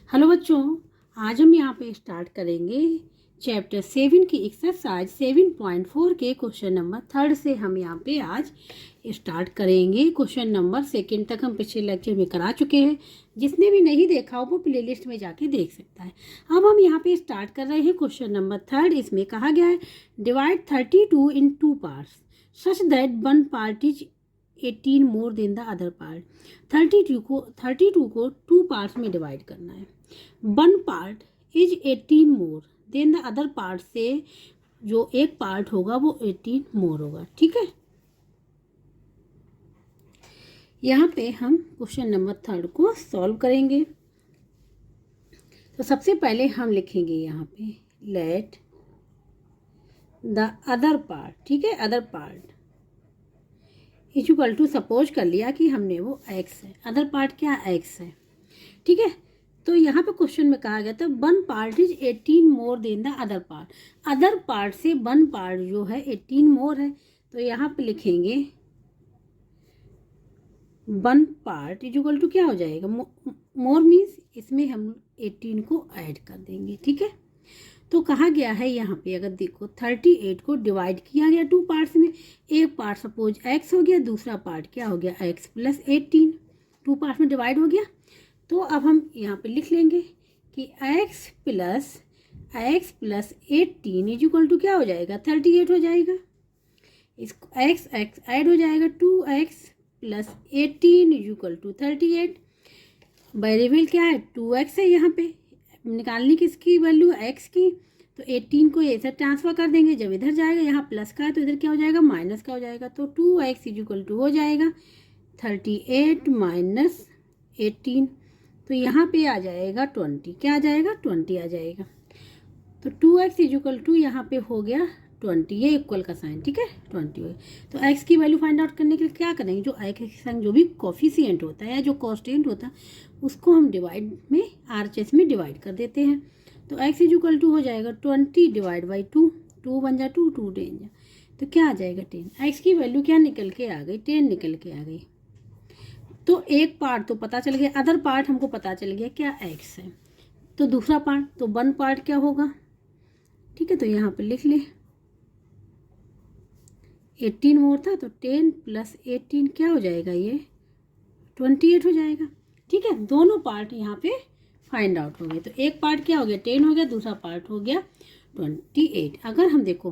Hello बच्चों, आज हम यहाँ पे स्टार्ट करेंगे चैप्टर 7 की एक्सरसाइज 7.4 के क्वेश्चन नंबर 3 से हम यहाँ पे आज स्टार्ट करेंगे। क्वेश्चन नंबर 2 तक हम पिछले लेक्चर में करा चुके हैं। जिसने भी नहीं देखा हो वो प्लेलिस्ट में जाके देख सकता है। अब हम यहाँ पे स्टार्ट कर रहे हैं क्वेश्चन नंबर 3। इसमें कहा गया है divide 32 in 2 parts such that one part is 18 more than the other part. 32 को 2 पार्ट्स में डिवाइड करना है। One part is 18 more than the other part से जो एक पार्ट होगा वो 18 मोर होगा। ठीक है, यहाँ पे हम क्वेश्चन नंबर 3 को सॉल्व करेंगे। तो सबसे पहले हम लिखेंगे यहाँ पे लेट द अदर पार्ट। ठीक है, other part is equal to, suppose कर लिया कि हमने वो x है, अदर पार्ट क्या x है। ठीक है, तो यहाँ पे क्वेश्चन में कहा गया था one part is 18 more than the other part. Other part से वन पार्ट जो है 18 मोर है। तो यहाँ पे लिखेंगे one part is equal to क्या हो जाएगा, मोर मीन्स इसमें हम 18 को ऐड कर देंगे। ठीक है, तो कहा गया है यहाँ पे अगर देखो 38 को डिवाइड किया गया 2 पार्ट्स में। एक पार्ट सपोज x हो गया, दूसरा पार्ट क्या हो गया x प्लस 18। 2 पार्ट्स में डिवाइड हो गया। तो अब हम यहाँ पे लिख लेंगे कि x plus 18 is equal to क्या हो जाएगा, 38 हो जाएगा। इसको x ऐड हो जाएगा, 2x plus 18 is equal to 38। Variable क्या है, 2x है। यहाँ पे निकालनी किसकी वैल्यू, x की। तो 18 को इधर ट्रांसफर कर देंगे। जब इधर जाएगा, यहाँ प्लस का है तो इधर क्या हो जाएगा, माइनस का हो जाएगा। तो 2x इज इक्वल टू हो जाएगा 38 माइनस 18। तो यहाँ पे आ जाएगा 20। क्या आ जाएगा, 20 आ जाएगा। तो 2x इज इक्वल टू यहाँ पे हो गया 20, ये इक्वल का साइन। ठीक है, 20 हो गया। तो x की वैल्यू फाइंड आउट करने के लिए क्या करेंगे, जो x के संग जो भी कोफिशिएंट होता है या जो कांस्टेंट होता है उसको हम डिवाइड में RHS में डिवाइड कर देते हैं। तो x इज इक्वल टू हो जाएगा 20 डिवाइड बाई 2। 2 बन जा 2, 2 10 जा, तो क्या आ जाएगा 10। x की वैल्यू क्या निकल के आ गई, 10 निकल के आ गई। तो एक पार्ट तो पता चल गया, अदर पार्ट हमको पता चल गया क्या x है। तो दूसरा पार्ट, तो वन पार्ट क्या होगा। ठीक है, तो यहाँ पे लिख ले 18 मोर था तो 10 प्लस 18 क्या हो जाएगा, ये 28 हो जाएगा। ठीक है, दोनों पार्ट यहाँ पे फाइंड आउट हो गए। तो एक पार्ट क्या हो गया, 10 हो गया, दूसरा पार्ट हो गया 28। अगर हम देखो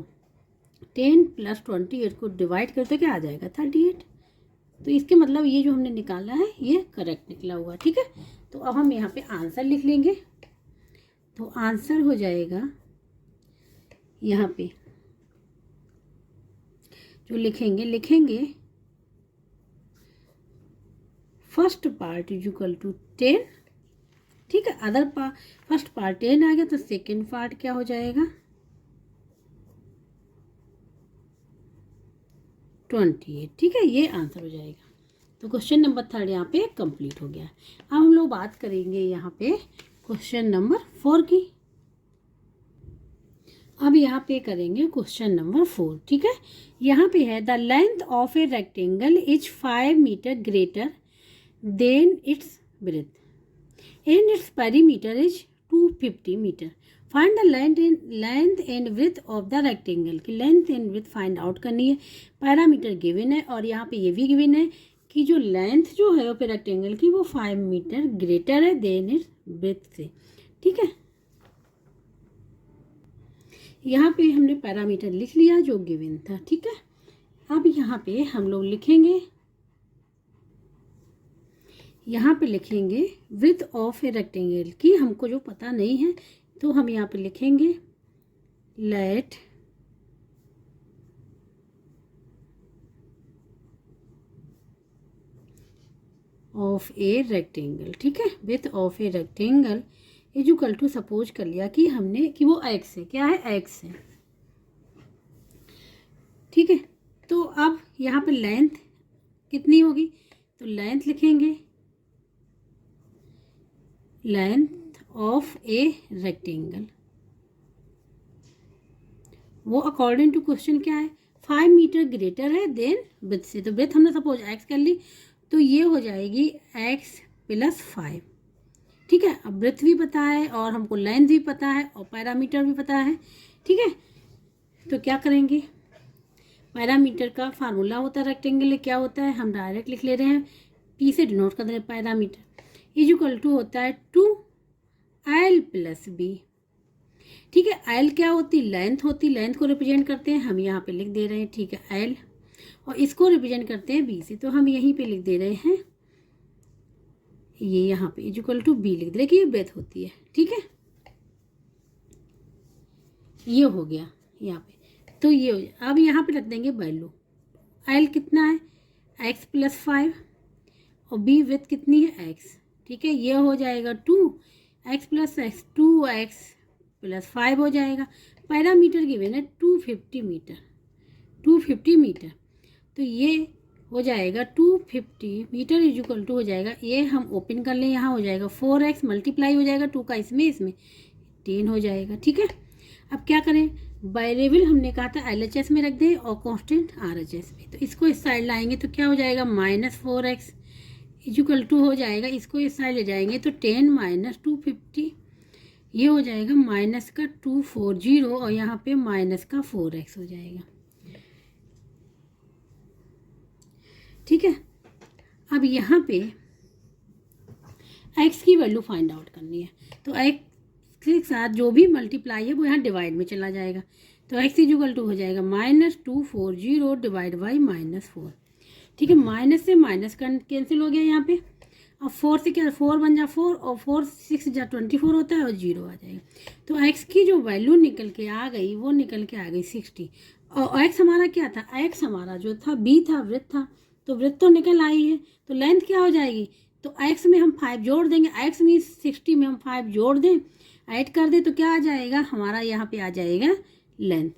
10 प्लस 28 को डिवाइड करते तो क्या आ जाएगा, 38। तो इसके मतलब ये जो हमने निकाला है ये करेक्ट निकला हुआ। ठीक है, तो अब हम यहाँ पे आंसर लिख लेंगे। तो आंसर हो जाएगा यहाँ पे जो लिखेंगे first part is equal to 10। ठीक है, अदर पार्ट, फर्स्ट पार्ट 10 आ गया तो सेकेंड पार्ट क्या हो जाएगा 28। ठीक है, ये आंसर हो जाएगा। तो क्वेश्चन नंबर 3 यहाँ पे कंप्लीट हो गया। अब हम लोग बात करेंगे यहाँ पे क्वेश्चन नंबर 4 की। अब यहाँ पे करेंगे क्वेश्चन नंबर 4। ठीक है, यहाँ पे है the length of a rectangle is 5 metre greater than its breadth and its perimeter is 250 metre. Find the length and width of the rectangle की length and width find out करनी है। Parameter given है और यहाँ पे ये भी given है कि जो लेंथ जो है वो रेक्टेंगल की वो 5 मीटर ग्रेटर है देन इट्स विड्थ से। ठीक है, यहाँ पे हमने पैरामीटर लिख लिया जो गिवन था। ठीक है, अब यहाँ पे हम लोग लिखेंगे, यहाँ पे लिखेंगे विड्थ ऑफ ए रेक्टेंगल की हमको जो पता नहीं है तो हम यहाँ पे लिखेंगे लेट ऑफ ए रेक्टेंगल। ठीक है, width of a rectangle is equal to, suppose कर लिया कि हमने कि वो x है, क्या है x है। ठीक है, तो अब यहाँ पे लेंथ कितनी होगी, तो लेंथ लिखेंगे लेंथ ऑफ ए रेक्टेंगल, वो अकॉर्डिंग टू क्वेश्चन क्या है 5 मीटर ग्रेटर है देन विड्थ से। तो विड्थ हमने सपोज x कर ली तो ये हो जाएगी x प्लस 5। ठीक है। अब ब्रेथ भी पता है और हमको लेंथ भी पता है और पैरामीटर भी पता है, ठीक है। तो क्या करेंगे, पैरामीटर का फार्मूला होता है रेक्टेंगल, क्या होता है, हम डायरेक्ट लिख ले रहे हैं, पी से डिनोट कर दे रहे हैं पैरामीटर, इक्वल टू होता है 2l + b, ठीक है। एल क्या होती, लेंथ होती, लेंथ को रिप्रेजेंट करते हैं, हम यहाँ पे लिख दे रहे हैं, ठीक है, एल, और इसको रिप्रेजेंट करते हैं बी से, तो हम यहीं पे लिख दे रहे हैं, ये यहाँ पे इक्वल टू बी लिख दे रहे कि ये ब्रेथ होती है, ठीक है। ये हो गया यहाँ पे, तो ये हो गया। अब यहाँ पे रख देंगे वैल्यू, एल कितना है x + 5 और बी विथ कितनी है x, ठीक है। ये हो जाएगा 2x + x 2x + 5 हो जाएगा। पैरामीटर गिवन है 250 मीटर, 250 मीटर, तो ये हो जाएगा 250 मीटर इक्वल टू हो जाएगा, ये हम ओपन कर लें, यहाँ हो जाएगा 4x मल्टीप्लाई हो जाएगा 2 का इसमें 10 हो जाएगा, ठीक है। अब क्या करें, वेरिएबल हमने कहा था LHS में रख दें और कांस्टेंट RHS में, तो इसको इस साइड लाएंगे तो क्या हो जाएगा -4x इक्वल टू हो जाएगा, इसको इस साइड ले जाएंगे तो 10 - 250, ये हो जाएगा -240 और यहाँ पे -4x हो जाएगा, ठीक है। अब यहाँ पे x की वैल्यू फाइंड आउट करनी है, तो x के साथ जो भी मल्टीप्लाई है वो यहाँ डिवाइड में चला जाएगा, तो x इक्वल टू हो जाएगा -240 डिवाइड बाई -4, ठीक है। माइनस से माइनस कैंसिल हो गया यहाँ पे, अब 4 से क्या, 4 बन जा 4 और 4 6 जा 24 होता है और 0 आ जाएगा, तो x की जो वैल्यू निकल के आ गई वो निकल के आ गई 60, और x हमारा क्या था, x हमारा जो था b था, वृत्त था, तो वृत्त तो निकल आई है, तो लेंथ क्या हो जाएगी, तो x में हम 5 जोड़ देंगे, x में 60 में हम 5 जोड़ दें, ऐड कर दें, तो क्या आ जाएगा हमारा, यहाँ पे आ जाएगा लेंथ,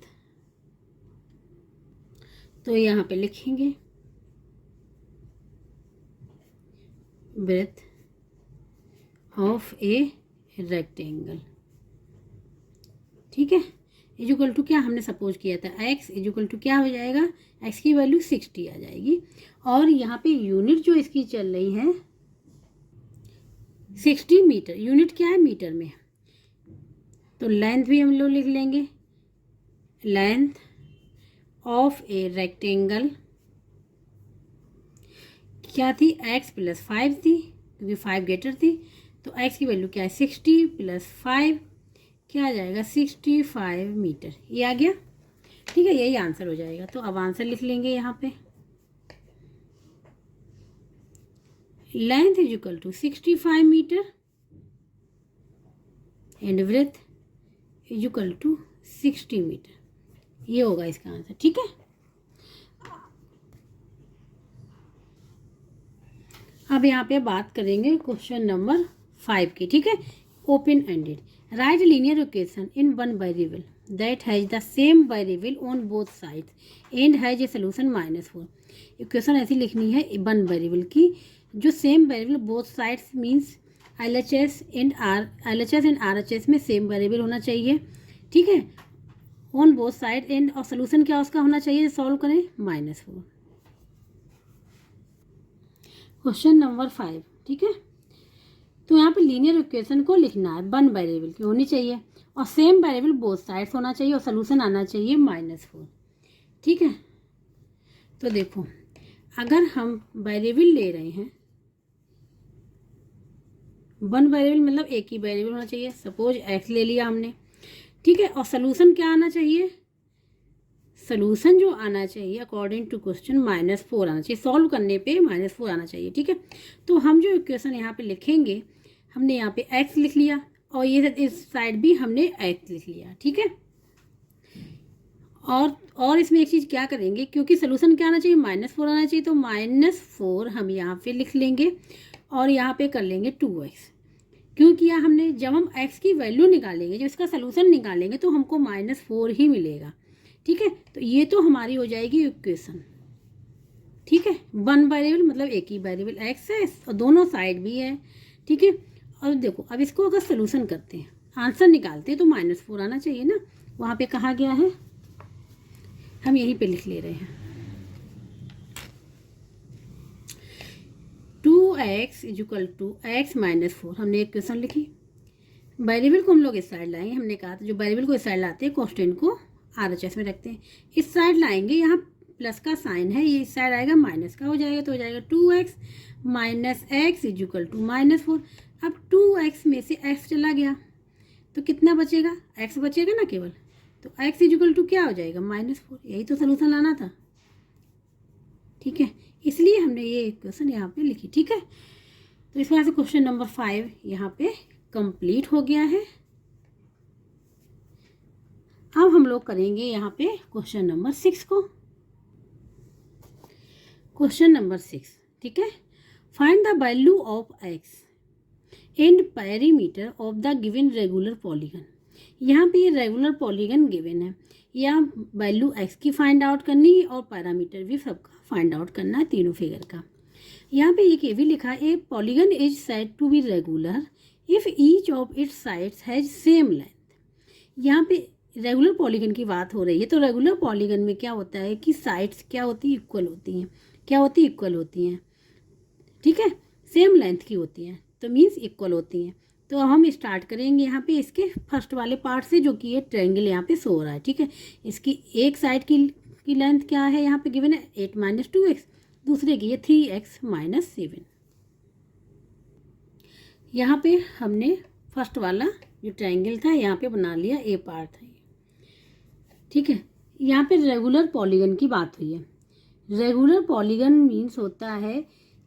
तो यहाँ पे लिखेंगे ब्रेथ ऑफ ए रेक्टेंगल, ठीक है, इक्वल टू क्या हमने सपोज किया था, x इक्वल टू क्या हो जाएगा, x की वैल्यू 60 आ जाएगी, और यहाँ पे यूनिट जो इसकी चल रही है 60 मीटर, यूनिट क्या है मीटर में, तो लेंथ भी हम लोग लिख लेंगे, लेंथ ऑफ ए रेक्टेंगल क्या थी, x + 5 थी, क्योंकि 5 ग्रेटर थी, तो x की वैल्यू क्या है 60 + 5 क्या आ जाएगा 65 मीटर, ये आ गया, ठीक है, यही आंसर हो जाएगा। तो अब आंसर लिख लेंगे यहाँ पे, length equal to 65 metre and breadth equal to 60 metre, ये होगा इसका आंसर, ठीक है। अब यहाँ पे बात करेंगे क्वेश्चन नंबर 5 की, ठीक है, open ended, right linear equation in one variable that has the same variable on both sides and has a solution -4, equation ऐसी लिखनी है वन वेरिएबल की जो same variable both sides means LHS and RHS में same variable होना चाहिए, ठीक है, ऑन बोथ साइड एंड, और सोल्यूशन क्या उसका होना चाहिए, सॉल्व करें -4। क्वेश्चन नंबर 5, ठीक है, तो यहाँ पे लीनियर इक्वेशन को लिखना है, वन वेरिएबल की होनी चाहिए और सेम वेरिएबल बोथ साइड्स होना चाहिए और सोल्यूशन आना चाहिए -4, ठीक है। तो देखो अगर हम वेरिएबल ले रहे हैं, वन वेरिएबल मतलब एक ही वेरिएबल होना चाहिए, सपोज x ले लिया हमने, ठीक है, और सोल्यूशन क्या आना चाहिए, सोल्यूशन जो आना चाहिए अकॉर्डिंग टू क्वेश्चन -4 आना चाहिए, सॉल्व करने पे -4 आना चाहिए, ठीक है। तो हम जो इक्वेशन यहाँ पे लिखेंगे, हमने यहाँ पे x लिख लिया और ये इस साइड भी हमने x लिख लिया, ठीक है। और इसमें एक चीज़ क्या करेंगे, क्योंकि सोल्यूशन क्या आना चाहिए -4 आना चाहिए, तो -4 हम यहाँ पे लिख लेंगे और यहाँ पे कर लेंगे 2x, क्यों किया हमने, जब हम x की वैल्यू निकालेंगे, जब इसका सोल्यूशन निकालेंगे तो हमको -4 ही मिलेगा, ठीक है। तो ये तो हमारी हो जाएगी इक्वेशन, ठीक है, वन वेरिएबल मतलब एक ही वेरिएबल x है और दोनों साइड भी है, ठीक है। और देखो अब इसको अगर सोल्यूशन करते हैं, आंसर निकालते हैं, तो -4 आना चाहिए ना, वहाँ पे कहा गया है, हम यहीं पे लिख ले रहे हैं, 2x equal to x minus 4, हमने एक क्वेश्चन लिखी। वेरिएबल को हम लोग इस साइड लाएंगे, हमने कहा था जो वेरिएबल को इस साइड लाते हैं कांस्टेंट को RHS में रखते हैं। इस साइड लाएंगे, यहाँ प्लस का साइन है, ये इस साइड आएगा माइनस का हो जाएगा, तो हो जाएगा 2x minus x equal to minus 4। अब 2x में से x चला गया तो कितना बचेगा, x बचेगा ना केवल, तो x इक्वल टू क्या हो जाएगा -4। यही तो सोल्यूशन लाना था, ठीक है, इसलिए हमने ये क्वेश्चन यहाँ पे लिखी। ठीक है, तो इस वजह से क्वेश्चन नंबर 5 यहाँ पे कंप्लीट हो गया है। अब हम लोग करेंगे यहाँ पे क्वेश्चन नंबर 6 को। क्वेश्चन नंबर 6, ठीक है, find the value of x and perimeter of the given regular polygon. यहाँ पे ये रेगुलर पॉलीगन गिवन है, या वैल्यू x की फाइंड आउट करनी है और पैरामीटर भी सबका फाइंड आउट करना है, तीनों फिगर का। यहाँ पे एक ये भी लिखा है, a polygon is said to be regular if each of its sides has same length. यहाँ पे रेगुलर पॉलीगन की बात हो रही है, तो रेगुलर पॉलीगन में क्या होता है कि साइड्स क्या होती है, इक्वल होती हैं। क्या होती है, इक्वल होती हैं, ठीक है, सेम लेंथ की होती हैं, तो मीन्स इक्वल होती हैं। तो हम स्टार्ट करेंगे यहाँ पे इसके फर्स्ट वाले पार्ट से, जो कि ये ट्रायंगल यहाँ पे शो हो रहा है। ठीक है, इसकी एक साइड की लेंथ क्या है यहाँ पे गिवन है 8 माइनस 2x, दूसरे की है 3x माइनस 7। यहाँ पे हमने फर्स्ट वाला जो ट्रायंगल था यहाँ पे बना लिया, ए पार्ट है। ठीक है, यहाँ पे रेगुलर पॉलीगन की बात हुई है। रेगुलर पॉलीगन मीन्स होता है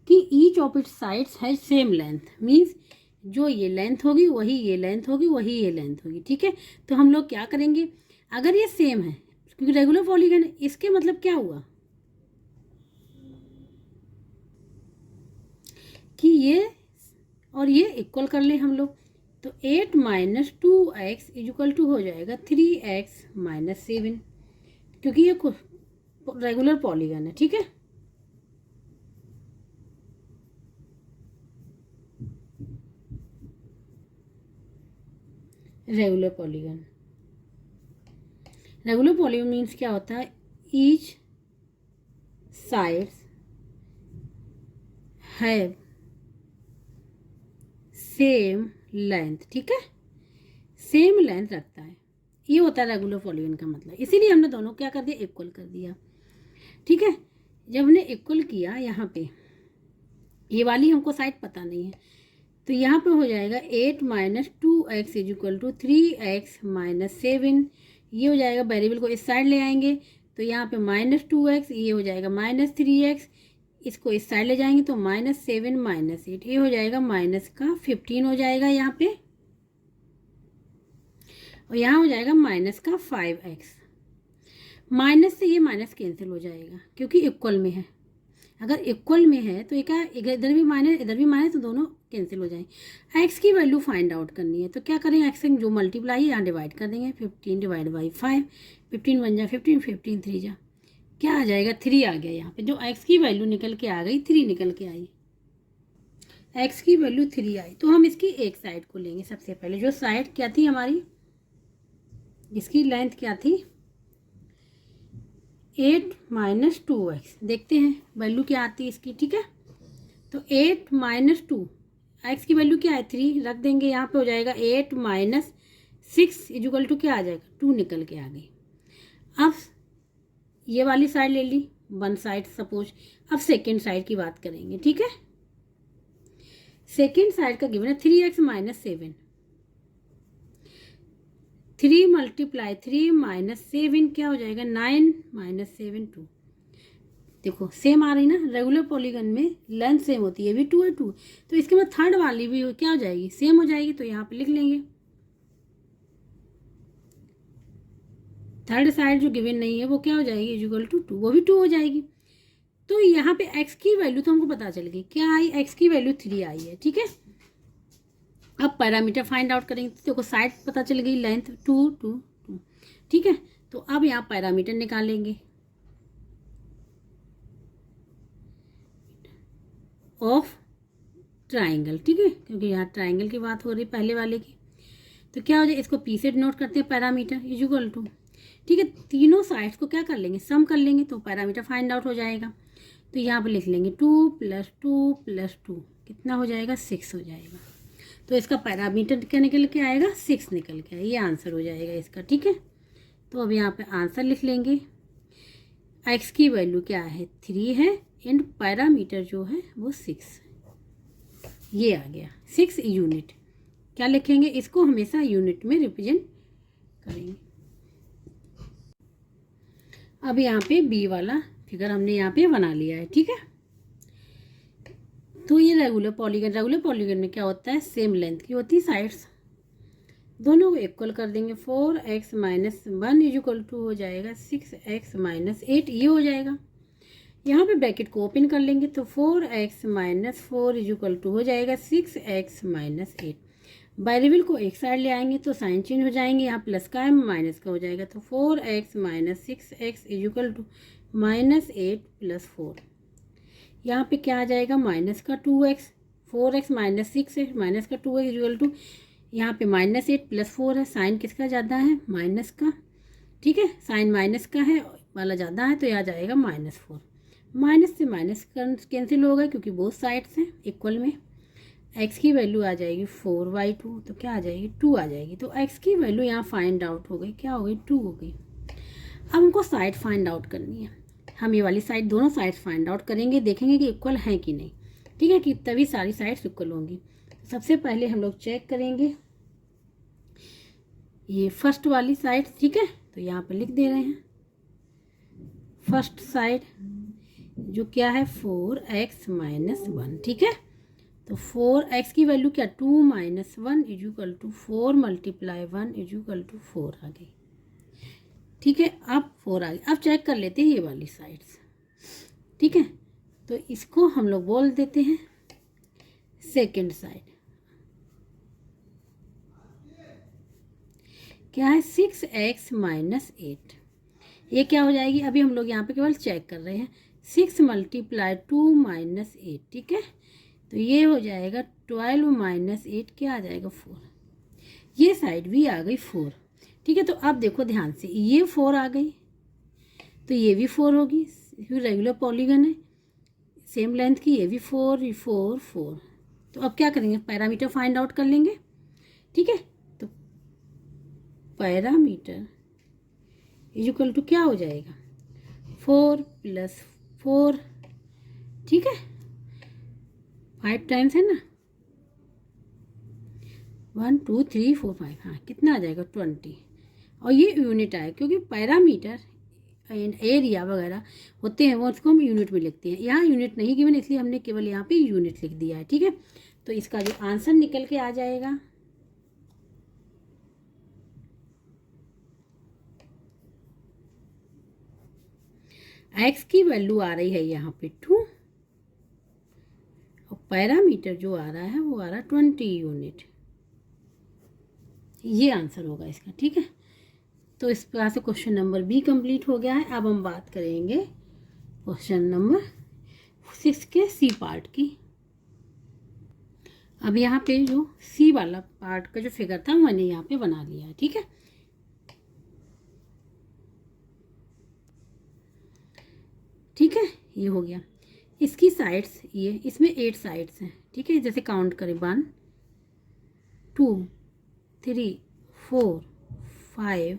कि each of its sides has same length, means जो ये लेंथ होगी वही ये लेंथ होगी, वही ये लेंथ होगी। ठीक है, तो हम लोग क्या करेंगे, अगर ये सेम है, क्योंकि रेगुलर पॉलीगन है, इसके मतलब क्या हुआ कि ये और ये इक्वल कर ले हम लोग, तो 8 माइनस 2x इक्वल टू हो जाएगा 3x माइनस 7, क्योंकि ये रेगुलर पॉलीगन है। ठीक है, regular polygon, regular polygon means क्या होता है, each sides have same length. ठीक है, सेम लेंथ रखता है, ये होता है रेगुलर पॉलीगन का मतलब। इसीलिए हमने दोनों क्या कर दिया, इक्वल कर दिया। ठीक है, जब हमने इक्वल किया, यहाँ पे ये वाली हमको साइड पता नहीं है, तो यहाँ पे हो जाएगा 8 minus 2x equal to 3x minus 7। ये हो जाएगा, वेरिएबल को इस साइड ले आएंगे, तो यहाँ पे माइनस 2x, ये हो जाएगा माइनस 3x, इसको इस साइड ले जाएंगे तो माइनस 7 माइनस 8, ये हो जाएगा माइनस का 15 हो जाएगा यहाँ पे, और यहाँ हो जाएगा माइनस का 5x। माइनस से ये माइनस कैंसिल हो जाएगा क्योंकि इक्वल में है। अगर इक्वल में है तो एक इधर भी माइनस इधर भी माइनस, तो दोनों कैंसिल हो जाएंगे। एक्स की वैल्यू फाइंड आउट करनी है, तो क्या करेंगे, एक्स जो मल्टीप्लाई है यहाँ डिवाइड कर देंगे, 15 डिवाइड बाई 5, 15 1 जा 15, 15 3 जा, क्या आ जाएगा, 3 आ गया। यहाँ पे जो एक्स की वैल्यू निकल के आ गई, 3 निकल के आई, एक्स की वैल्यू 3 आई। तो हम इसकी एक साइड को लेंगे सबसे पहले, जो साइड क्या थी हमारी, इसकी लेंथ क्या थी, 8 माइनस 2x, देखते हैं वैल्यू क्या आती है इसकी। ठीक है, तो 8 माइनस 2, एक्स की वैल्यू क्या है 3, रख देंगे यहाँ पे, हो जाएगा 8 माइनस 6 इक्वल टू क्या आ जाएगा, 2 निकल के आ गई। अब ये वाली साइड ले ली, वन साइड सपोज। अब सेकेंड साइड की बात करेंगे। ठीक है, सेकेंड साइड का गिवन है 3x माइनस 7, 3 मल्टीप्लाई 3 माइनस 7 क्या हो जाएगा, 9 माइनस 7 2। देखो सेम आ रही ना, रेगुलर पॉलीगन में लेंथ सेम होती है, भी 2 है 2, तो इसके बाद थर्ड वाली भी क्या हो जाएगी, सेम हो जाएगी, तो यहाँ पे लिख लेंगे। थर्ड साइड जो गिवन नहीं है वो क्या हो जाएगी, इक्वल टू 2, वो भी 2 हो जाएगी। तो यहाँ पे x की वैल्यू तो हमको पता चल गई, क्या आई, x की वैल्यू 3 आई है। ठीक है, अब पैरामीटर फाइंड आउट करेंगे, तो देखो साइड पता चल गई, लेंथ 2 2 2। ठीक है, तो अब यहाँ पैरामीटर निकालेंगे ऑफ ट्राइंगल। ठीक है, क्योंकि यहाँ ट्राइंगल की बात हो रही पहले वाले की, तो क्या हो जाए, इसको पी से नोट करते हैं, पैरामीटर इक्वल टू। ठीक है, तीनों साइड्स को क्या कर लेंगे, सम कर लेंगे, तो पैरामीटर फाइंड आउट हो जाएगा। तो यहाँ पर लिख लेंगे 2 + 2 + 2 कितना हो जाएगा 6 हो जाएगा। तो इसका पैरामीटर क्या निकल के आएगा 6 निकल के आएगा, ये आंसर हो जाएगा इसका। ठीक है, तो अब यहाँ पे आंसर लिख लेंगे। x की वैल्यू क्या है 3 है एंड पैरामीटर जो है वो 6, ये आ गया 6 यूनिट। क्या लिखेंगे, इसको हमेशा यूनिट में रिप्रेजेंट करेंगे। अब यहाँ पे बी वाला फिगर हमने यहाँ पे बना लिया है। ठीक है, तो ये रेगुलर पॉलीगन में क्या होता है, सेम लेंथ की होती है साइड्स, दोनों को इक्वल कर देंगे। 4x - 1 इक्वल टू हो जाएगा 6x - 8, ये हो जाएगा। यहाँ पे ब्रैकेट को ओपन कर लेंगे तो 4x - 4 इक्वल टू हो जाएगा 6x - 8। वेरिएबल को एक साइड ले आएंगे तो साइन चेंज हो जाएंगे, यहाँ प्लस का है माइनस का हो जाएगा। तो 4x - 6x इक्वल टू -8 + 4, यहाँ पे क्या आ जाएगा माइनस का 2x, 4x - 6 है माइनस का 2x इक्वल टू यहाँ पे -8 + 4 है, साइन किसका ज़्यादा है माइनस का। ठीक है, साइन माइनस का है वाला ज़्यादा है तो यहाँ जाएगा -4। माइनस से माइनस कैंसिल होगा क्योंकि बोथ साइड्स हैं इक्वल में। x की वैल्यू आ जाएगी 4/2, तो क्या आ जाएगी 2 आ जाएगी। तो x की वैल्यू यहाँ फाइंड आउट हो गई, क्या हो गई 2 हो गई। अब हमको साइड फाइंड आउट करनी है, हम ये वाली साइड दोनों साइड्स फाइंड आउट करेंगे, देखेंगे कि इक्वल हैं कि नहीं। ठीक है, कि तभी सारी साइड्स इक्वल होंगी। सबसे पहले हम लोग चेक करेंगे ये फर्स्ट वाली साइड। ठीक है, तो यहाँ पर लिख दे रहे हैं फर्स्ट साइड जो क्या है 4x - 1। ठीक है, तो 4x की वैल्यू क्या 2 - 1 इक्वल टू 4 × 1 इक्वल टू 4 आ गई। ठीक है, अब 4 आ गई। अब चेक कर लेते हैं ये वाली साइड्स। ठीक है, तो इसको हम लोग बोल देते हैं सेकंड साइड। क्या है 6x - 8, ये क्या हो जाएगी। अभी हम लोग यहाँ पे केवल चेक कर रहे हैं 6 × 2 - 8। ठीक है, तो ये हो जाएगा 12 - 8, क्या आ जाएगा 4। ये साइड भी आ गई 4। ठीक है, तो अब देखो ध्यान से, ये 4 आ गई तो ये भी 4 होगी, रेगुलर पॉलीगन है सेम लेंथ की, ये भी 4 4 4। तो अब क्या करेंगे, पैरामीटर फाइंड आउट कर लेंगे। ठीक है, तो पैरामीटर इक्वल टू क्या हो जाएगा 4 + 4। ठीक है, 5 टाइम्स है ना, 1 2 3 4 5, हाँ कितना आ जाएगा 20। और ये यूनिट आए क्योंकि पैरामीटर एंड एरिया वगैरह होते हैं वो उसको हम यूनिट में लिखते हैं। यहाँ यूनिट नहीं गिवन इसलिए हमने केवल यहाँ पे यूनिट लिख दिया है। ठीक है, तो इसका जो आंसर निकल के आ जाएगा x की वैल्यू आ रही है यहाँ पे 2 और पैरामीटर जो आ रहा है वो आ रहा है 20 यूनिट, ये आंसर होगा इसका। ठीक है, तो इस प्रकार से क्वेश्चन नंबर बी कंप्लीट हो गया है। अब हम बात करेंगे क्वेश्चन नंबर 6 के सी पार्ट की। अब यहाँ पे जो सी वाला पार्ट का जो फिगर था मैंने यहाँ पे बना लिया है। ठीक है, ठीक है, ये हो गया। इसकी साइड्स ये, इसमें 8 साइड्स हैं। ठीक है, जैसे काउंट करें 1 2 3 4 5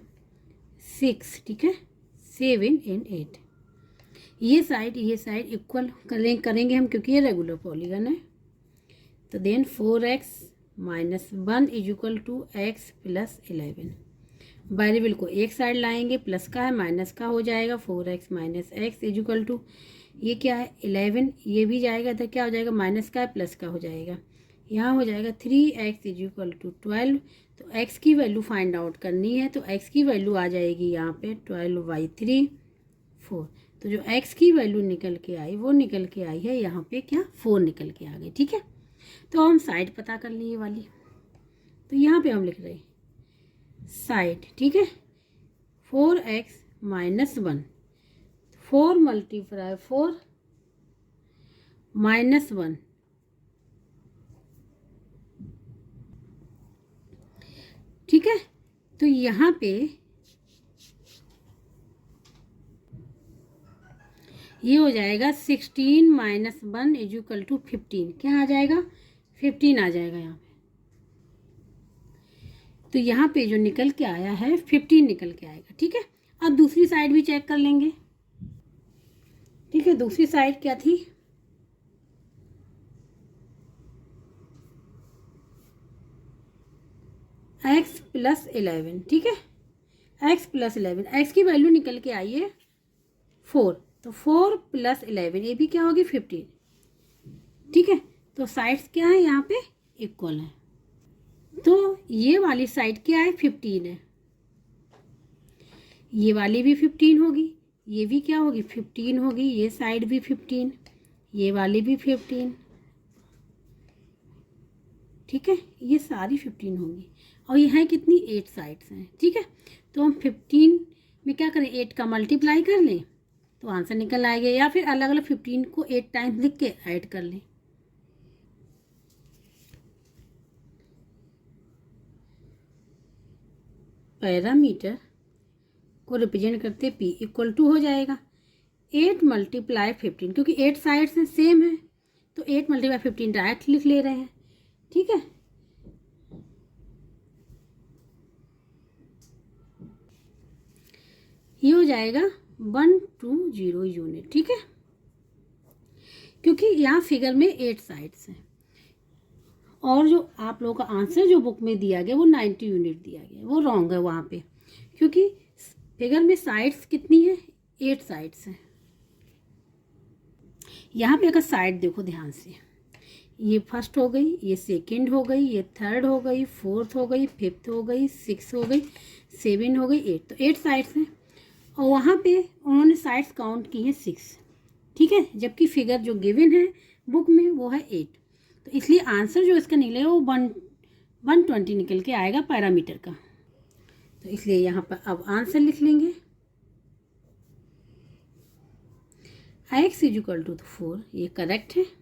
6। ठीक है, 7 एंड 8। ये साइड इक्वल करेंगे हम क्योंकि ये रेगुलर पॉलीगन है। तो then 4x - 1 equal to x + 11। Variable को एक साइड लाएंगे, प्लस का है माइनस का हो जाएगा 4x - x इक्वल टू ये क्या है 11, ये भी जाएगा तो क्या हो जाएगा माइनस का है प्लस का हो जाएगा, यहाँ हो जाएगा 3x इक्वल टू 12। तो x की वैल्यू फाइंड आउट करनी है तो x की वैल्यू आ जाएगी यहाँ पे 12/3 4। तो जो x की वैल्यू निकल के आई वो निकल के आई है यहाँ पे क्या 4 निकल के आ गई। ठीक है, तो हम साइड पता कर लिए वाली, तो यहाँ पे हम लिख रहे हैं साइड। ठीक है, 4x - 1, 4 × 4 -1। ठीक है, तो यहाँ पे ये हो जाएगा 16 माइनस 1 इक्वल टू 15। क्या आ जाएगा? 15 आ जाएगा यहाँ पे। तो यहाँ पे जो निकल के आया है 15 निकल के आएगा। ठीक है, अब दूसरी साइड भी चेक कर लेंगे। ठीक है, दूसरी साइड क्या थी? x plus 11। ठीक है, x प्लस 11, x की वैल्यू निकल के आई है 4, तो 4 प्लस 11 ये भी क्या होगी? 15। ठीक है, तो साइड्स क्या है यहाँ पे? इक्वल है। तो ये वाली साइड क्या है? 15 है। ये वाली भी 15 होगी, ये भी क्या होगी? 15 होगी। ये साइड भी 15, ये वाली भी 15। ठीक है, ये सारी 15 होंगी और ये है कितनी? 8 साइड्स हैं। ठीक है, तो हम 15 में क्या करें? 8 का मल्टीप्लाई कर लें तो आंसर निकल आएगा, या फिर अलग अलग 15 को 8 टाइम्स लिख के ऐड कर लें। पैरामीटर को रिप्रेजेंट करते p इक्वल टू हो जाएगा 8 मल्टीप्लाई 15, क्योंकि 8 साइड्स हैं सेम है, तो 8 मल्टीप्लाई 15 डायरेक्ट लिख ले रहे हैं। ठीक है, ये हो जाएगा 120 यूनिट। ठीक है, क्योंकि यहाँ फिगर में 8 साइड्स हैं और जो आप लोगों का आंसर जो बुक में दिया गया वो 90 यूनिट दिया गया, वो रॉन्ग है वहाँ पे, क्योंकि फिगर में साइड्स कितनी है? 8 साइड्स हैं। यहाँ पे अगर साइड देखो ध्यान से, ये फर्स्ट हो गई, ये सेकंड हो गई, ये थर्ड हो गई, फोर्थ हो गई, फिफ्थ हो गई, सिक्स हो गई, 7 हो गई, 8, तो 8 साइड्स हैं और वहाँ पे उन्होंने साइड्स काउंट की हैं 6। ठीक है, जबकि फिगर जो गिवन है बुक में वो है 8, तो इसलिए आंसर जो इसका निकलेगा वो 120 निकल के आएगा पैरामीटर का। तो इसलिए यहाँ पर अब आंसर लिख लेंगे x इक्वल टू 4, ये करेक्ट है।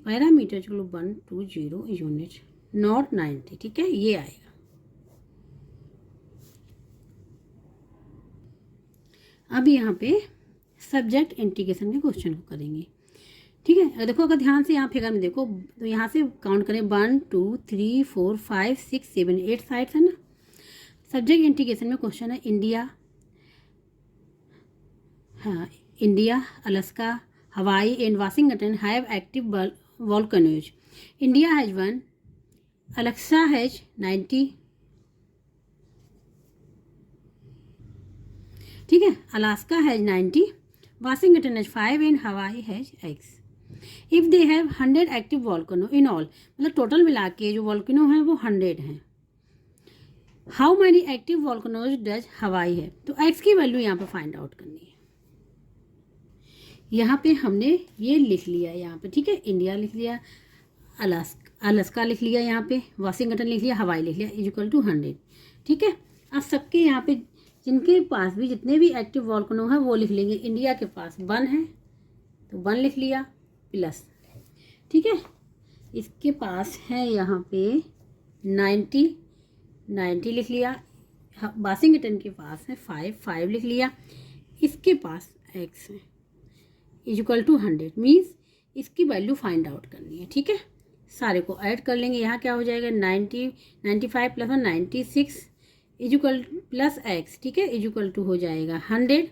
पैरामीटर चलो 120 यूनिट, नॉट 90। ठीक है, ये आएगा। अब यहाँ पे सब्जेक्ट इंटीग्रेशन के क्वेश्चन को करेंगे। ठीक है, देखो अगर ध्यान से यहाँ फिगर में देखो तो यहाँ से काउंट करें 1 2 3 4 5 6 7 8 साइड्स है ना। सब्जेक्ट इंटीग्रेशन में क्वेश्चन है इंडिया, हाँ, India, Alaska, Hawaii and Washington have active volcanoes. India has 1, Alaska has 90। ठीक है, Alaska has 90, Washington has 5 and Hawaii has x। If they have 100 active volcano in all, मतलब total मिला के जो volcano है वो 100 हैं। How many active volcanoes does Hawaii है, तो x की वैल्यू यहाँ पे फाइंड आउट करनी है। यहाँ पे हमने ये लिख लिया यहाँ पे। ठीक है, इंडिया लिख लिया, अलास्का लिख लिया, यहाँ पे वाशिंगटन लिख लिया, हवाई लिख लिया, इक्वल टू 100। ठीक है, अब सबके यहाँ पे जिनके पास भी जितने भी एक्टिव वॉल्केनो है वो लिख लेंगे। इंडिया के पास 1 है तो 1 लिख लिया प्लस। ठीक है, इसके पास है यहाँ पे 90 लिख लिया, वाशिंगटन के पास है 5 लिख लिया, इसके पास x है इक्वल टू 100, मीन्स इसकी वैल्यू फाइंड आउट करनी है। ठीक है, सारे को ऐड कर लेंगे। यहाँ क्या हो जाएगा 95 प्लस 96 इक्वल प्लस x। ठीक है, इक्वल टू हो जाएगा 100।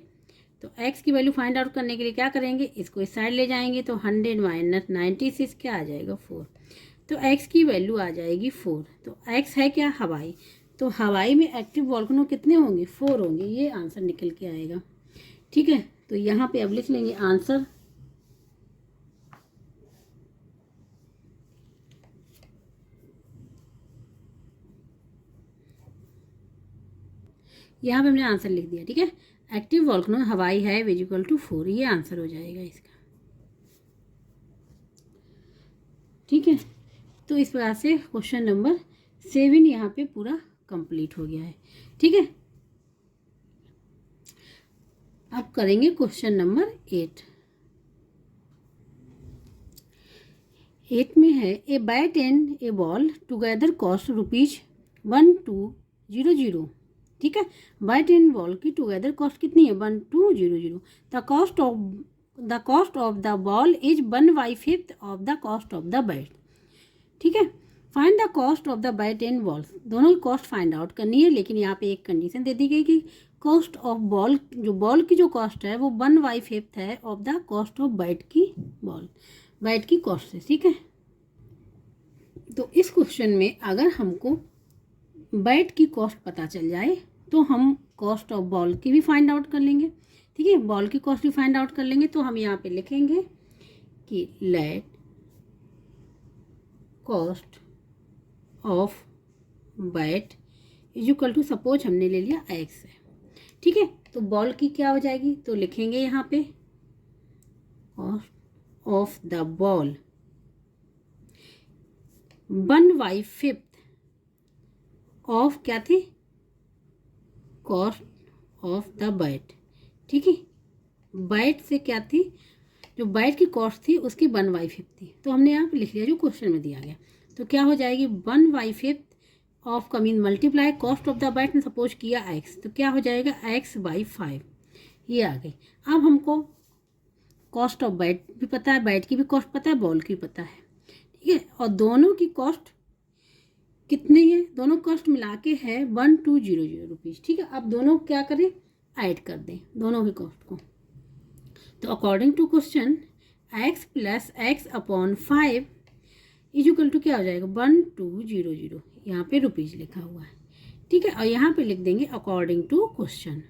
तो x की वैल्यू फाइंड आउट करने के लिए क्या करेंगे, इसको इस साइड ले जाएंगे, तो 100 माइनस 96 क्या आ जाएगा 4, तो x की वैल्यू आ जाएगी 4। तो x है क्या? हवाई। तो हवाई में एक्टिव वॉल्केनो कितने होंगे? 4 होंगे, ये आंसर निकल के आएगा। ठीक है, तो यहाँ पे अब लिख लेंगे आंसर। यहाँ पे हमने आंसर लिख दिया। ठीक है, एक्टिव वॉल्केनो हवाई है इक्वल टू 4, ये आंसर हो जाएगा इसका। ठीक है, तो इस प्रकार से क्वेश्चन नंबर 7 यहाँ पे पूरा कंप्लीट हो गया है। ठीक है, अब करेंगे क्वेश्चन नंबर 8। 8 में है a bat and a ball together cost ₹1200। ठीक है, बैट एंड बॉल की टुगेदर कॉस्ट कितनी है? 1200। The cost of the cost of the ball is 1/5 of the cost of the bat. ठीक है, find the cost of the bat and balls, दोनों की cost find out करनी है, लेकिन यहाँ पे एक कंडीशन दे दी गई कि कॉस्ट ऑफ बॉल, जो बॉल की जो कॉस्ट है वो 1/5 है of the cost of bat की, बैट की कॉस्ट से। ठीक है, तो इस क्वेश्चन में अगर हमको बैट की कॉस्ट पता चल जाए तो हम कॉस्ट ऑफ बॉल की भी फाइंड आउट कर लेंगे। ठीक है, बॉल की कॉस्ट भी फाइंड आउट कर लेंगे। तो हम यहाँ पे लिखेंगे कि let cost of bat is equal to, suppose हमने ले लिया एक्स है। ठीक है, तो बॉल की क्या हो जाएगी, तो लिखेंगे यहाँ पे cost of the ball 1/5 of क्या थी, कॉस्ट ऑफ द बैट। ठीक है, बैट से क्या थी, जो बैट की कॉस्ट थी उसकी 1/5 थी, तो हमने यहाँ पे लिख लिया जो क्वेश्चन में दिया गया। तो क्या हो जाएगी 1/5 ऑफ का mean multiply cost of the bat ने सपोज किया एक्स, तो क्या हो जाएगा x/5, ये आ गई। अब हमको कॉस्ट ऑफ बैट भी पता है, बैट की भी कॉस्ट पता है, बॉल की भी पता है। ठीक है, और दोनों की कॉस्ट कितनी है, दोनों कॉस्ट मिला के है 1200 रुपीज़। ठीक है, अब दोनों क्या करें, ऐड कर दें दोनों की कॉस्ट को। तो according to question x + x/5 is equal to क्या हो जाएगा 1200, यहाँ पे रुपीज़ लिखा हुआ है। ठीक है, और यहाँ पे लिख देंगे अकॉर्डिंग टू क्वेश्चन।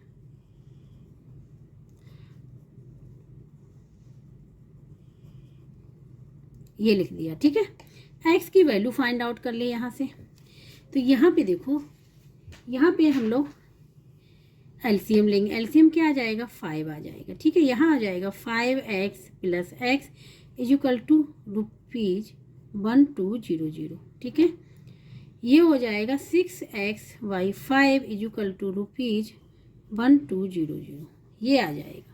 ये लिख दिया। ठीक है, x की वैल्यू फाइंड आउट कर ले यहाँ से। तो यहाँ पे देखो, यहाँ पे हम लोग एलसीएम लेंगे। एलसीएम क्या आ जाएगा, 5 आ जाएगा। ठीक है, यहाँ आ जाएगा 5x + x is equal to ₹1200। ठीक है, ये हो जाएगा 6x/5 इज इक्वल टू ₹1200, ये आ जाएगा।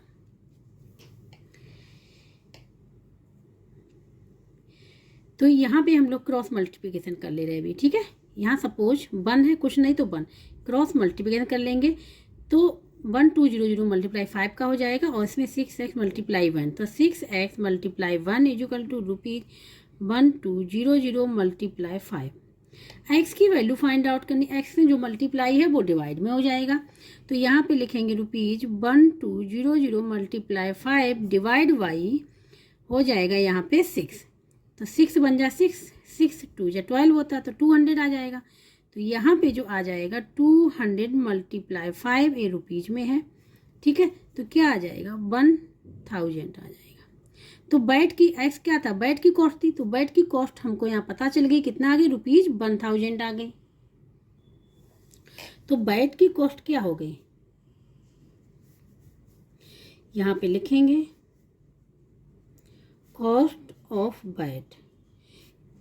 तो यहाँ पे हम लोग क्रॉस मल्टीप्लिकेशन कर ले रहे हैं अभी। ठीक है, यहाँ सपोज 1 है, कुछ नहीं तो 1, क्रॉस मल्टीप्लिकेशन कर लेंगे तो 1200 × 5 का हो जाएगा, और इसमें 6x × 1, तो 6x × 1 is equal to ₹1200 × 5। x की वैल्यू फाइंड आउट करनी, x में जो मल्टीप्लाई है वो डिवाइड में हो जाएगा। तो यहाँ पे लिखेंगे ₹1200 × 5 डिवाइड बाई हो जाएगा यहाँ पे 6, तो 6 बन जा 6, 6 2 × 12 होता है, तो 200 आ जाएगा। तो यहाँ पे जो आ जाएगा 200 × 5, ये रुपीज़ में है। ठीक है, तो क्या आ जाएगा 1000 आ जाएगा। तो बैट की एक्स क्या था, बैट की कॉस्ट थी, तो बैट की कॉस्ट हमको यहाँ पता चल गई कितना आ गई, ₹1000 आ गई। तो बैट की कॉस्ट क्या हो गई, यहाँ पे लिखेंगे cost of bat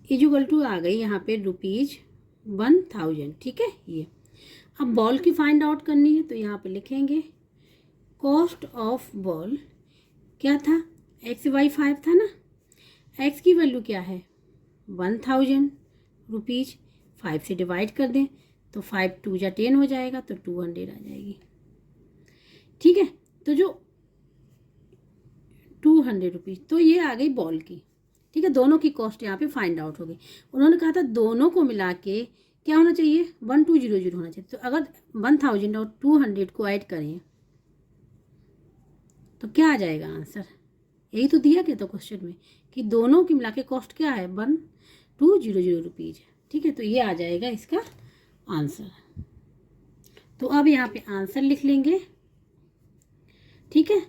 is equal to आ गई यहाँ पे ₹1000। ठीक है, ये अब बॉल की फाइंड आउट करनी है, तो यहाँ पे लिखेंगे कॉस्ट ऑफ बॉल क्या था, x/5 था ना, x की वैल्यू क्या है 1000 रुपीज़, 5 से डिवाइड कर दें तो 5 2 × 10 हो जाएगा, तो 200 आ जाएगी। ठीक है, तो जो 200 रुपीज़, तो ये आ गई बॉल की। ठीक है, दोनों की कॉस्ट यहाँ पे फाइंड आउट हो गई। उन्होंने कहा था दोनों को मिला के क्या होना चाहिए 1200 होना चाहिए। तो अगर 1000 और 200 को ऐड करें तो क्या आ जाएगा आंसर, यही तो दिया गया था क्वेश्चन में कि दोनों की मिला के कॉस्ट क्या है 1200 रुपीज़। ठीक है, तो ये आ जाएगा इसका आंसर। तो अब यहाँ पे आंसर लिख लेंगे। ठीक है,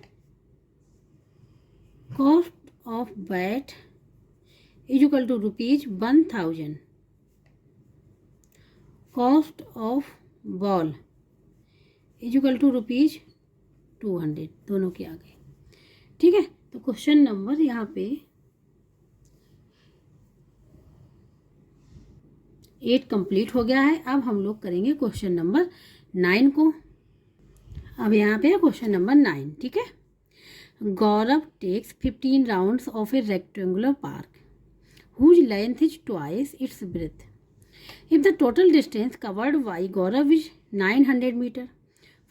cost of bat is equal to ₹1000, cost of ball is equal to ₹200, दोनों की आ गई। ठीक है, तो क्वेश्चन नंबर यहाँ पे 8 कंप्लीट हो गया है। अब हम लोग करेंगे क्वेश्चन नंबर 9 को। अब यहाँ पे क्वेश्चन नंबर 9। ठीक है, Gaurav takes 15 rounds of a rectangular park whose length is twice its breadth. If the total distance covered by Gaurav is 900 meters,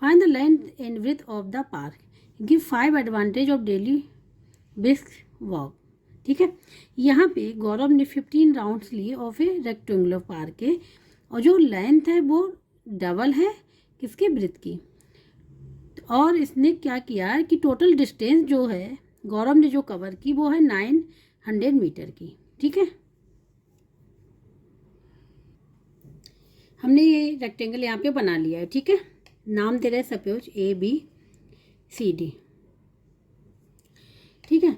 find the length and width of the park. Give 5 advantage of daily brisk walk. ठीक है, यहाँ पे गौरव ने 15 rounds लिए of a rectangular park के, और जो length है वो डबल है किसके, ब्रेथ की। और इसने क्या किया कि टोटल डिस्टेंस जो है गौरव ने जो कवर की वो है 900 मीटर की। ठीक है, हमने ये रेक्टेंगल यहाँ पे बना लिया है। ठीक है, नाम दे रहे हैं सपोज ABCD। ठीक है,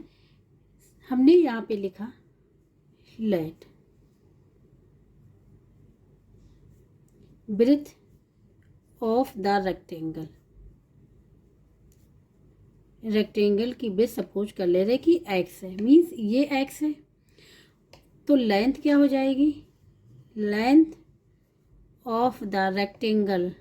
हमने यहाँ पे लिखा let breadth of the rectangle, rectangle की ब्रेथ सपोज कर ले रहे कि x है, मीन्स ये x है, तो लेंथ क्या हो जाएगी, लेंथ ऑफ द रेक्टेंगल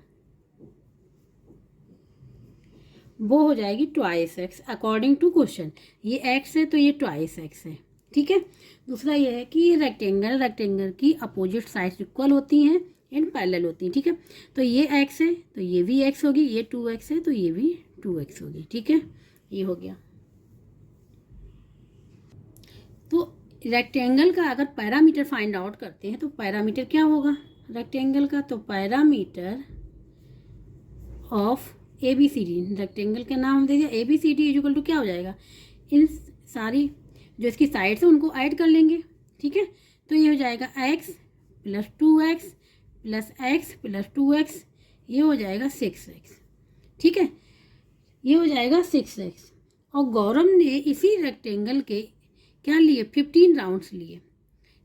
वो हो जाएगी twice x according to question. ये x है तो ये ट्वाइस x है। ठीक है, दूसरा ये है कि ये रेक्टेंगल की अपोजिट साइड्स इक्वल होती हैं एंड पैरेलल होती हैं। ठीक है, तो ये x है तो ये भी x होगी, ये 2x है तो ये भी 2x होगी। ठीक है, ये हो गया। तो रेक्टेंगल का अगर पैरामीटर फाइंड आउट करते हैं तो पैरामीटर क्या होगा रेक्टेंगल का, तो पैरामीटर ऑफ ABCD, रेक्टेंगल का नाम दे दिया ABCD इक्वल टू क्या हो जाएगा, इन सारी जो इसकी साइड्स है उनको ऐड कर लेंगे। ठीक है, तो ये हो जाएगा x plus 2x plus x plus 2x, ये हो जाएगा 6x। ठीक है, ये हो जाएगा 6x। और गौरव ने इसी रेक्टेंगल के क्या लिए, 15 राउंड्स लिए।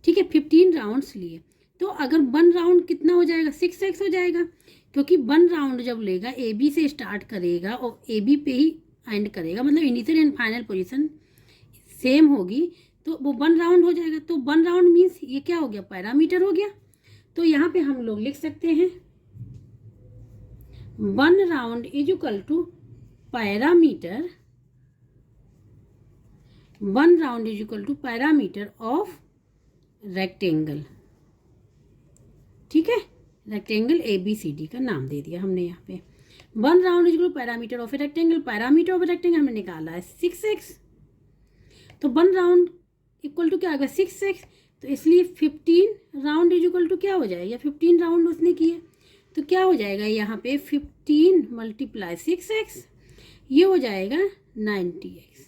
ठीक है, 15 राउंड्स लिए, तो अगर 1 राउंड कितना हो जाएगा, 6x हो जाएगा, क्योंकि 1 राउंड जब लेगा AB से स्टार्ट करेगा और AB पे ही एंड करेगा, मतलब initial and final position same होगी, तो वो 1 राउंड हो जाएगा। तो 1 राउंड मीन्स ये क्या हो गया, पैरामीटर हो गया। तो यहाँ पे हम लोग लिख सकते हैं 1 round is equal to perimeter, 1 round is equal to perimeter of rectangle. ठीक है, रेक्टेंगल ABCD का नाम दे दिया हमने यहाँ पे। 1 round is equal parameter of a rectangle, parameter of a rectangle हमने निकाला है 6x, तो 1 राउंड इक्वल टू क्या आ गया 6x, तो इसलिए 15 राउंड इज इक्वल टू क्या हो जाएगा, 15 राउंड उसने किए तो क्या हो जाएगा यहाँ पे 15 मल्टीप्लाई 6x, ये हो जाएगा 90x।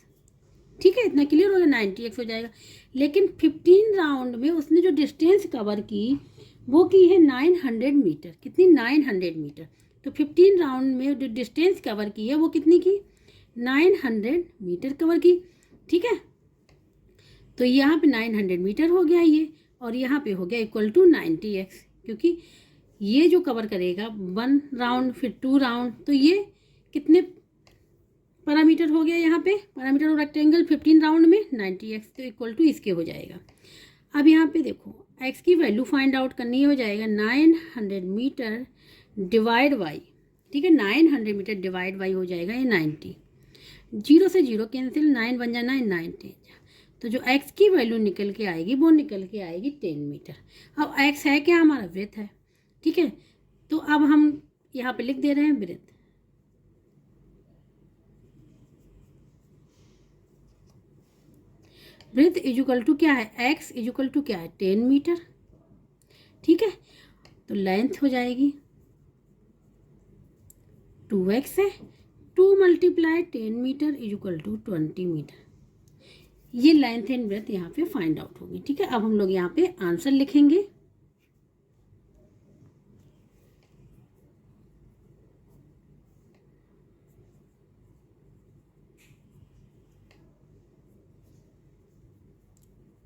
ठीक है, इतना क्लियर हो गया, 90x हो जाएगा। लेकिन 15 राउंड में उसने जो डिस्टेंस कवर की वो की है 900 मीटर, कितनी 900 मीटर, तो 15 राउंड में जो डिस्टेंस कवर की है वो कितनी की 900 मीटर कवर की। ठीक है, तो यहाँ पे 900 मीटर हो गया ये, और यहाँ पे हो गया इक्वल टू 90x, क्योंकि ये जो कवर करेगा 1 राउंड फिर 2 राउंड, तो ये कितने पैरामीटर हो गया यहाँ पे, पैरामीटर ऑफ रेक्टेंगल 15 राउंड में 90x, तो इक्वल टू इसके हो जाएगा। अब यहाँ पे देखो x की वैल्यू फाइंड आउट करनी हो जाएगा 900 मीटर डिवाइड बाई, ठीक है 900 मीटर डिवाइड बाई हो जाएगा ये 90, 0 से 0 कैंसिल, 9 बन जाना है 9 10, तो जो x की वैल्यू निकल के आएगी वो निकल के आएगी 10 मीटर। अब x है क्या, हमारा ब्रेथ है। ठीक है, तो अब हम यहाँ पे लिख दे रहे हैं ब्रेथ, ब्रेथ इजुकल टू क्या है, x इजुकल टू क्या है 10 मीटर। ठीक है, तो लेंथ हो जाएगी 2x है, 2 multiply 10 metre is equal to 20 metre. ये लेंथ एंड ब्रेथ यहाँ पे फाइंड आउट होगी। ठीक है, अब हम लोग यहाँ पे आंसर लिखेंगे।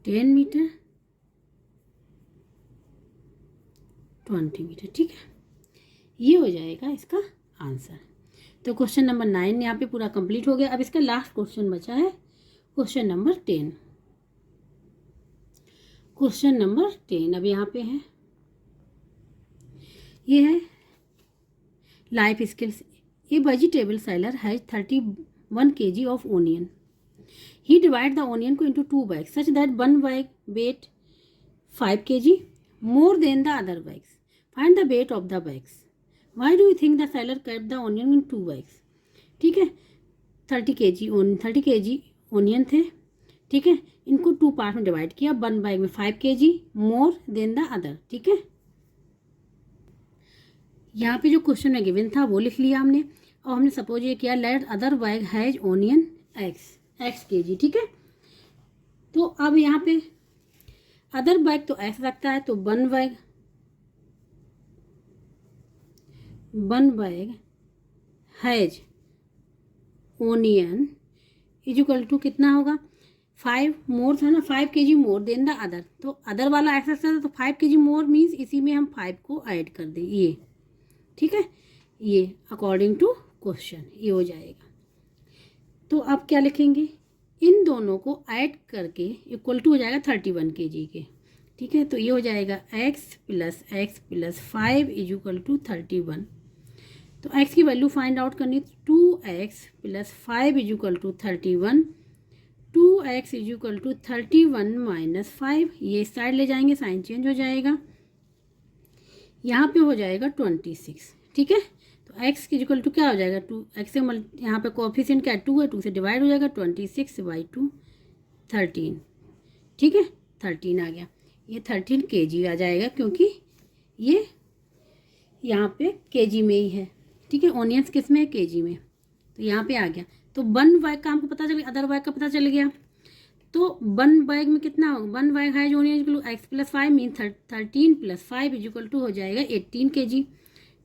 Ten metre 20 metre. ठीक है, ये हो जाएगा इसका आंसर। तो क्वेश्चन नंबर 9 यहाँ पे पूरा कंप्लीट हो गया। अब इसका लास्ट क्वेश्चन बचा है क्वेश्चन नंबर 10। क्वेश्चन नंबर 10 अब यहाँ पे है, ये है life skills. A vegetable seller has 31 kg of onion. He divide the onion into 2 bags such that one bag weight 5 kg more than the other bags. Find the weight of the bags. Why do you think the seller kept the onion in 2 bags? ठीक है, 30 kg onion थे, ठीक है। इनको 2 part में divide किया, 1 bag में 5 kg more than the other, ठीक है। यहाँ पे जो क्वेश्चन में गिवन था वो लिख लिया हमने, और हमने सपोज ये किया let other bag has onion x kg, ठीक है। तो अब यहाँ पे अदर बैग तो x रखता है, तो 1 bag has onion is equal to कितना होगा, 5 मोर था ना, 5 kg more than the other, तो अदर वाला एक्स रखता था तो 5 kg मोर मीन्स इसी में हम 5 को ऐड कर दें, ये ठीक है। ये अकॉर्डिंग टू क्वेश्चन ये हो जाएगा। तो अब क्या लिखेंगे, इन दोनों को ऐड करके इक्वल टू हो जाएगा 31 kg के, ठीक है। तो ये हो जाएगा x plus 5 is equal to 31। तो x की वैल्यू फाइंड आउट करनी, 2x plus 5 is equal to 31, 2x is equal to 31 minus 5, ये साइड ले जाएंगे, साइन चेंज हो जाएगा, यहाँ पे हो जाएगा 26, ठीक है। तो x की इक्वल टू क्या हो जाएगा, 2x से यहाँ पे कोएफिशिएंट क्या है, 2 है, 2 से डिवाइड हो जाएगा, 26/2 13, ठीक है। 13 आ गया, ये 13 kg आ जाएगा, क्योंकि ये यहाँ पे kg में ही है, ठीक है। ऑनियंस किस में है, kg में, तो यहाँ पे आ गया। तो 1 बैग का हमको पता चल गया, अदर बैग का पता चल गया। तो 1 बैग में कितना होगा, 1 बैग है जो onion equal to x plus 5 mean 13 plus 5 is equal to हो जाएगा 18 kg,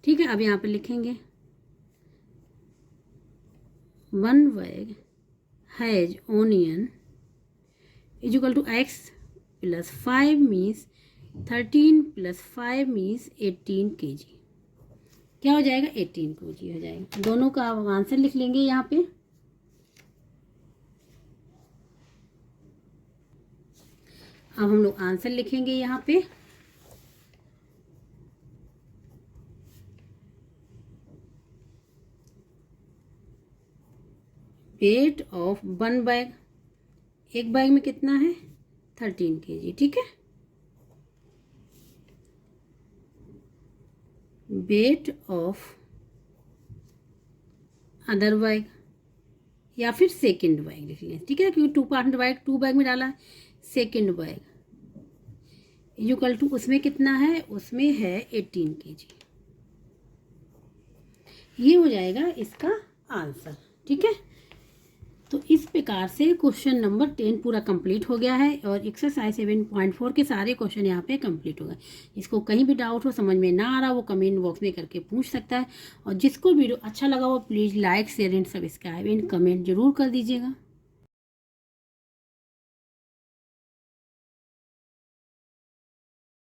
ठीक है। अब यहाँ पे लिखेंगे 1 bag has onion is equal to x plus 5 means 13 plus 5 means 18 kg, क्या हो जाएगा, 18 kg हो जाएगा। दोनों का आंसर लिख लेंगे यहाँ पे। अब हम लोग आंसर लिखेंगे यहाँ पे, वेट ऑफ 1 बैग, एक बैग में कितना है 13 kg, ठीक है। वेट ऑफ अदर बैग या फिर सेकंड बैग लिख लें, ठीक है, क्योंकि 2 पार्ट डिवाइड 2 बैग में डाला है। सेकंड बैग इक्वल टू उसमें कितना है, उसमें है 18 kg, ये हो जाएगा इसका आंसर, ठीक है। तो इस प्रकार से क्वेश्चन नंबर 10 पूरा कंप्लीट हो गया है, और एक्सरसाइज 7.4 के सारे क्वेश्चन यहाँ पे कंप्लीट हो गए। इसको कहीं भी डाउट हो, समझ में ना आ रहा, वो कमेंट बॉक्स में करके पूछ सकता है। और जिसको वीडियो अच्छा लगा वो please like share and subscribe and comment जरूर कर दीजिएगा।